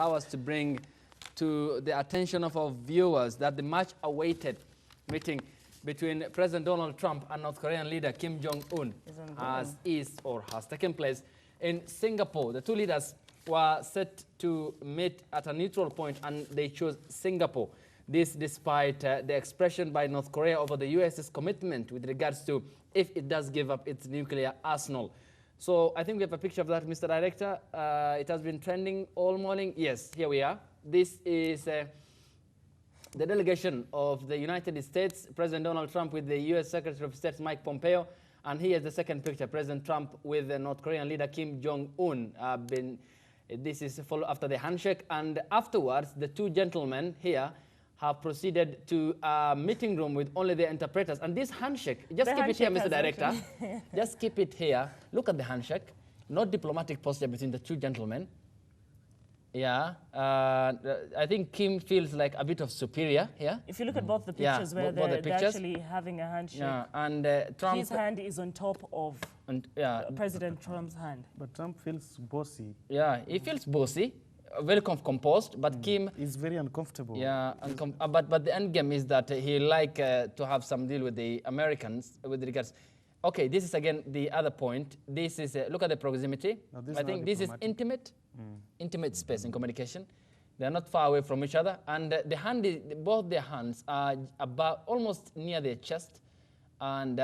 allow us to bring to the attention of our viewers that the much-awaited meeting between President Donald Trump and North Korean leader Kim Jong-un has taken place in Singapore. The two leaders were set to meet at a neutral point, and they chose Singapore. This despite the expression by North Korea over the US's commitment with regards to if it does give up its nuclear arsenal. So I think we have a picture of that, Mr. Director. It has been trending all morning. Yes, here we are. This is the delegation of the United States, President Donald Trump with the U.S. Secretary of State Mike Pompeo. And here's the second picture, President Trump with the North Korean leader Kim Jong-un. This is followed after the handshake. And afterwards, the two gentlemen here have proceeded to a meeting room with only the interpreters. And this handshake, just keep it here, Mr. Director. Just keep it here. Look at the handshake. Not diplomatic posture between the two gentlemen. Yeah, I think Kim feels like a bit of superior here. If you look at both the pictures, where they're actually having a handshake, and Trump, his hand is on top of President Trump's hand. But Trump feels bossy. Yeah, he feels bossy, very composed, but Kim is very uncomfortable. Yeah, but the end game is that he like to have some deal with the Americans with regards. Okay, this is again the other point. This is look at the proximity. I think this is intimate. Intimate space in communication. They are not far away from each other, and the hand both their hands are about almost near their chest, and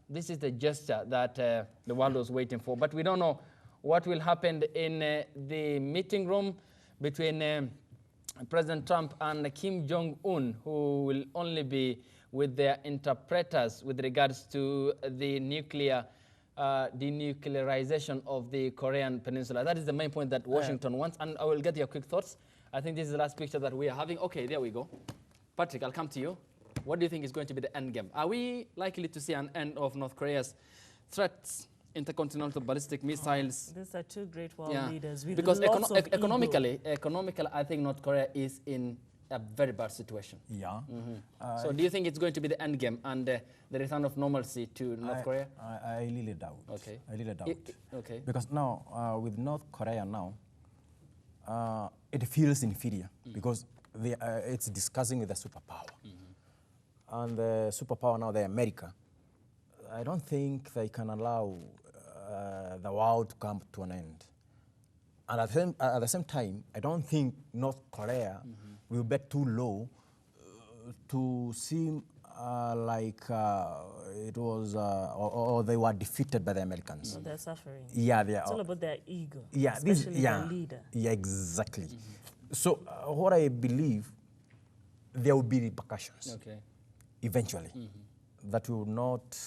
this is the gesture that the world was waiting for. But we don't know what will happen in the meeting room between President Trump and Kim Jong-un, who will only be with their interpreters with regards to the nuclear denuclearization of the Korean Peninsula. That is the main point that Washington wants, and I will get your quick thoughts. I think this is the last picture that we are having. Okay, there we go. Patrick, I'll come to you. What do you think is going to be the end game? Are we likely to see an end of North Korea's threats, intercontinental ballistic missiles? These are two great world leaders. With because economically, I think North Korea is in a very bad situation. Yeah. So do you think it's going to be the end game and the return of normalcy to North Korea? I really doubt. Okay. I really doubt. Okay. Because now, with North Korea now, it feels inferior because it's discussing with the superpower. And the superpower now, the America, I don't think they can allow the world to come to an end. And at the same time, I don't think North Korea will bet too low to seem like it was, or they were defeated by the Americans. No, they're suffering. Yeah, they are. It's all about their ego, yeah, especially their leader. Yeah, exactly. So what I believe, there will be repercussions eventually that will not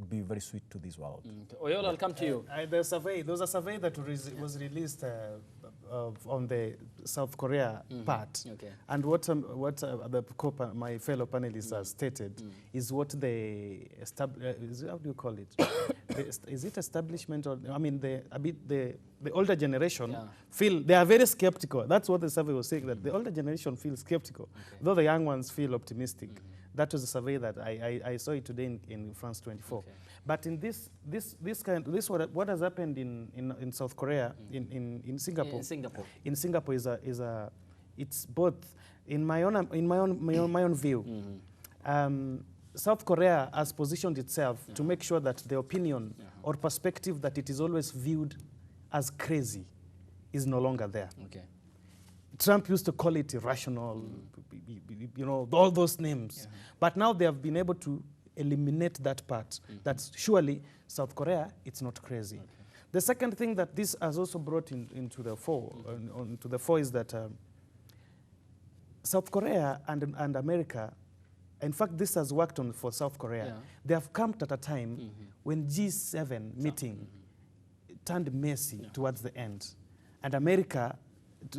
be very sweet to this world. Oyol, I'll come to you. There was a survey that was released on the South Korea part. And what my fellow panelists have stated is what they how do you call it? Is it establishment, or I mean the older generation feel they are very skeptical. That's what the survey was saying, that the older generation feels skeptical, though the young ones feel optimistic. That was a survey that I saw it today in France 24. But in what has happened in South Korea, in Singapore. In Singapore it's both. In my own view, South Korea has positioned itself to make sure that the opinion or perspective that it is always viewed as crazy is no longer there. Trump used to call it irrational, you know, all those names. But now they have been able to eliminate that part. That's surely South Korea, it's not crazy. The second thing that this has also brought into the fore is that South Korea and America, in fact, this has worked for South Korea. They have come at a time when G7 meeting turned messy towards the end. And America,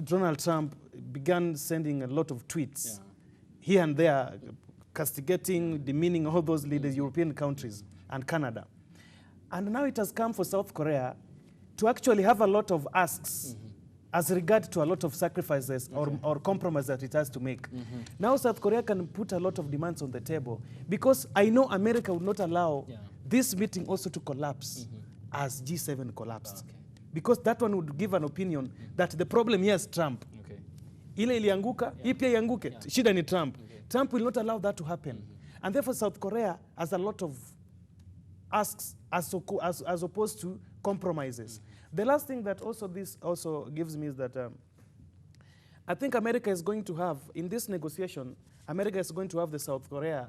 Donald Trump began sending a lot of tweets here and there, castigating, demeaning all those leaders, European countries, and Canada. And now it has come for South Korea to actually have a lot of asks as regard to a lot of sacrifices or compromise that it has to make. Now South Korea can put a lot of demands on the table, because I know America would not allow this meeting also to collapse as G7 collapsed. Because that one would give an opinion that the problem here is Trump. Ile ilianguka, hii pia ianguke. Shida ni Trump. Trump will not allow that to happen. And therefore South Korea has a lot of asks as opposed to compromises. The last thing that this also gives me is that I think America is going to have, in this negotiation, America is going to have the South Korea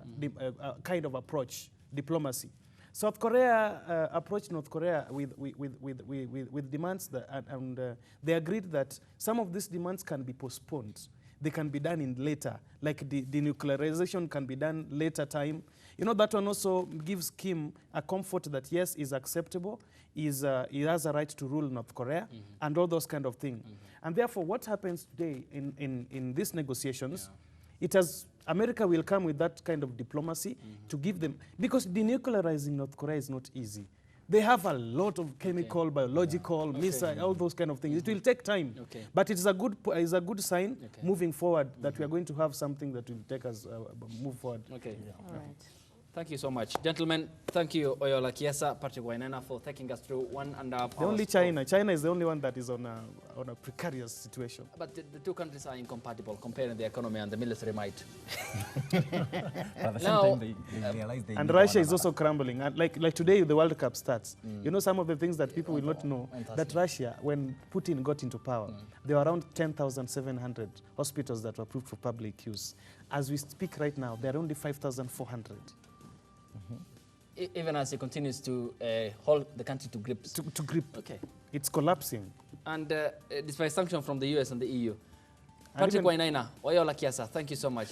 kind of approach, diplomacy. South Korea approached North Korea with demands and they agreed that some of these demands can be postponed. They can be done in later, like denuclearization can be done later time. You know, that one also gives Kim a comfort that yes, is acceptable, he has a right to rule North Korea, and all those kind of things. And therefore, what happens today in these negotiations, America will come with that kind of diplomacy to give them, because denuclearizing North Korea is not easy. They have a lot of chemical, biological, missile, all those kind of things. It will take time, but it is a good sign moving forward that we are going to have something that will take us move forward. Okay. Yeah. All right. Thank you so much. Gentlemen, thank you, Oyola Kiesa, Patrick Wainaina, for taking us through 1.5 hours. The only China is the only one that is on a precarious situation. But the two countries are incompatible, comparing the economy and the military might. At the same Now, time, they realize they And need Russia one is also crumbling. And like today, the World Cup starts. You know, some of the things that people will not know, that Russia, when Putin got into power, there were around 10,700 hospitals that were approved for public use. As we speak right now, there are only 5,400. Even as he continues to hold the country to grips. To grip. Okay. It's collapsing. And despite sanctions from the US and the EU. Patrick Wainaina, Oyola Kiesa, thank you so much.